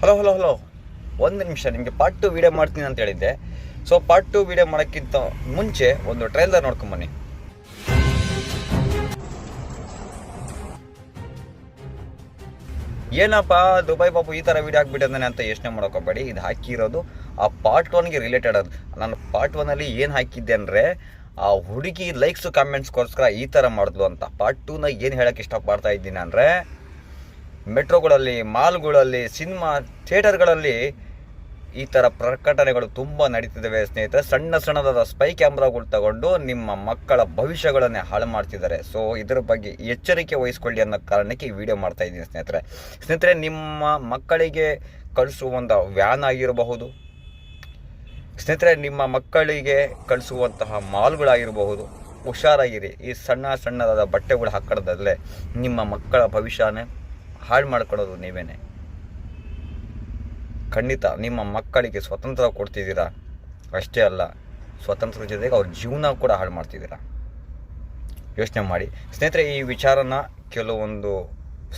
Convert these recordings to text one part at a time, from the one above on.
Hello ಒಂದು ನಿಮಿಷ, ನಿಮಗೆ ಪಾರ್ಟ್ 2 ವೀಡಿಯೋ ಮಾಡ್ತೀನಿ ಅಂತ ಹೇಳಿದ್ದೆ. ಸೊ ಪಾರ್ಟ್ 2 ವೀಡಿಯೋ ಮಾಡೋಕ್ಕಿಂತ ಮುಂಚೆ ಒಂದು ಟ್ರೈಲರ್ ನೋಡ್ಕೊಂಬನ್ನಿ. ಏನಪ್ಪ ದುಬೈ ಬಾಬು ಈ ಥರ ವೀಡಿಯೋ ಹಾಕ್ಬಿಟ್ಟಿದ್ದಾನೆ ಅಂತ ಯೋಚನೆ ಮಾಡೋಕೋಬೇಡಿ. ಇದು ಹಾಕಿರೋದು ಆ ಪಾರ್ಟ್ 1ಗೆ ರಿಲೇಟೆಡ್. ಅದು ನಾನು ಪಾರ್ಟ್ 1ಅಲ್ಲಿ ಏನು ಹಾಕಿದ್ದೆ ಅಂದರೆ, ಆ ಹುಡುಗಿ ಲೈಕ್ಸು ಕಾಮೆಂಟ್ಸ್ಗೋಸ್ಕರ ಈ ಥರ ಮಾಡಿದ್ಲು ಅಂತ. ಪಾರ್ಟ್ 2ನ ಏನು ಹೇಳೋಕ್ಕೆ ಇಷ್ಟಪಡ್ತಾ ಇದ್ದೀನಿ ಅಂದರೆ, ಮೆಟ್ರೋಗಳಲ್ಲಿ, ಮಾಲ್ಗಳಲ್ಲಿ, ಸಿನಿಮಾ ಥಿಯೇಟರ್ಗಳಲ್ಲಿ ಈ ಥರ ಪ್ರಕಟಣೆಗಳು ತುಂಬ ನಡೀತಿದ್ದಾವೆ ಸ್ನೇಹಿತರೆ. ಸಣ್ಣದಾದ ಸ್ಪೈ ಕ್ಯಾಮ್ರಾಗಳು ತಗೊಂಡು ನಿಮ್ಮ ಮಕ್ಕಳ ಭವಿಷ್ಯಗಳನ್ನೇ ಹಾಳು ಮಾಡ್ತಿದ್ದಾರೆ. ಸೊ ಇದರ ಬಗ್ಗೆ ಎಚ್ಚರಿಕೆ ವಹಿಸ್ಕೊಳ್ಳಿ ಅನ್ನೋ ಕಾರಣಕ್ಕೆ ಈ ವಿಡಿಯೋ ಮಾಡ್ತಾ ಇದ್ದೀನಿ ಸ್ನೇಹಿತರೆ. ನಿಮ್ಮ ಮಕ್ಕಳಿಗೆ ಕಳಿಸುವಂಥ ವ್ಯಾನ್ ಆಗಿರಬಹುದು ಸ್ನೇಹಿತರೆ, ನಿಮ್ಮ ಮಕ್ಕಳಿಗೆ ಕಳಿಸುವಂತಹ ಮಾಲ್ಗಳಾಗಿರಬಹುದು. ಹುಷಾರಾಗಿರಿ. ಈ ಸಣ್ಣದಾದ ಬಟ್ಟೆಗಳು ಹಾಕೊಳ್ಳೋದಲ್ಲೇ ನಿಮ್ಮ ಮಕ್ಕಳ ಭವಿಷ್ಯನೇ ಹಾಳು ಮಾಡ್ಕೊಳ್ಳೋದು ನೀವೇನೆ. ಖಂಡಿತ ನಿಮ್ಮ ಮಕ್ಕಳಿಗೆ ಸ್ವತಂತ್ರ ಕೊಡ್ತಿದ್ದೀರಾ, ಅಷ್ಟೇ ಅಲ್ಲ ಸ್ವತಂತ್ರ ಜೊತೆಗೆ ಅವ್ರ ಜೀವನ ಕೂಡ ಹಾಳು ಮಾಡ್ತಿದ್ದೀರಾ. ಯೋಚನೆ ಮಾಡಿ ಸ್ನೇಹಿತರೆ. ಈ ವಿಚಾರನ ಕೆಲವೊಂದು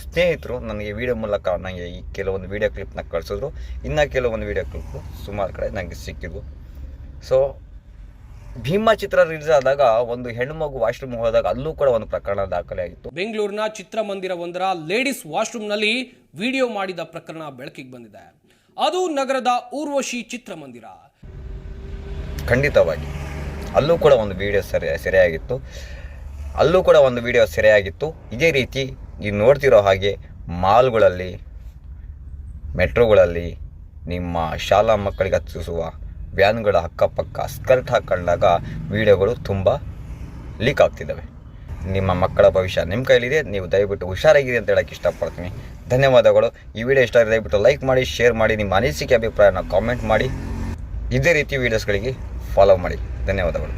ಸ್ನೇಹಿತರು ನನಗೆ ವಿಡಿಯೋ ಮೂಲಕ ನನಗೆ ಈ ಕೆಲವೊಂದು ವಿಡಿಯೋ ಕ್ಲಿಪ್ನ ಕಳಿಸಿದ್ರು. ಇನ್ನು ಕೆಲವೊಂದು ವಿಡಿಯೋ ಕ್ಲಿಪ್ ಸುಮಾರು ಕಡೆ ನನಗೆ ಸಿಕ್ಕಿದ್ವು. ಸೊ ಭೀಮಾ ಚಿತ್ರ ರಿಲೀಸ್ ಆದಾಗ ಒಂದು ಹೆಣ್ಣುಮಗು ವಾಶ್ರೂಮ್ ಹೋದಾಗ ಅಲ್ಲೂ ಕೂಡ ಒಂದು ಪ್ರಕರಣ ದಾಖಲೆ ಆಗಿತ್ತು. ಬೆಂಗಳೂರಿನ ಚಿತ್ರಮಂದಿರವೊಂದರ ಲೇಡೀಸ್ ವಾಶ್ರೂಮ್ನಲ್ಲಿ ವಿಡಿಯೋ ಮಾಡಿದ ಪ್ರಕರಣ ಬೆಳಕಿಗೆ ಬಂದಿದೆ. ಅದು ನಗರದ ಊರ್ವಶಿ ಚಿತ್ರಮಂದಿರ. ಖಂಡಿತವಾಗಿ ಅಲ್ಲೂ ಕೂಡ ಒಂದು ವಿಡಿಯೋ ಸೆರೆಯಾಗಿತ್ತು. ಇದೇ ರೀತಿ ನೀವು ನೋಡ್ತಿರೋ ಹಾಗೆ ಮಾಲ್ಗಳಲ್ಲಿ, ಮೆಟ್ರೋಗಳಲ್ಲಿ, ನಿಮ್ಮ ಶಾಲಾ ಮಕ್ಕಳಿಗೆ ಹತ್ತಿಸುವ ವ್ಯಾನ್ಗಳ ಅಕ್ಕಪಕ್ಕ ಸ್ಕರ್ಟ್ ಹಾಕೊಂಡಾಗ ವಿಡಿಯೋಗಳು ತುಂಬ ಲೀಕ್ ಆಗ್ತಿದ್ದಾವೆ. ನಿಮ್ಮ ಮಕ್ಕಳ ಭವಿಷ್ಯ ನಿಮ್ಮ ಕೈಲಿದೆ. ನೀವು ದಯವಿಟ್ಟು ಹುಷಾರಾಗಿರಿ ಅಂತ ಹೇಳೋಕ್ಕೆ ಇಷ್ಟಪಡ್ತೀನಿ. ಧನ್ಯವಾದಗಳು. ಈ ವಿಡಿಯೋ ಇಷ್ಟ ಆದರೆ ದಯವಿಟ್ಟು ಲೈಕ್ ಮಾಡಿ, ಶೇರ್ ಮಾಡಿ, ನಿಮ್ಮ ಅನಿಸಿಕೆ ಅಭಿಪ್ರಾಯನ ಕಾಮೆಂಟ್ ಮಾಡಿ. ಇದೇ ರೀತಿ ವೀಡಿಯೋಸ್ಗಳಿಗೆ ಫಾಲೋ ಮಾಡಿ. ಧನ್ಯವಾದಗಳು.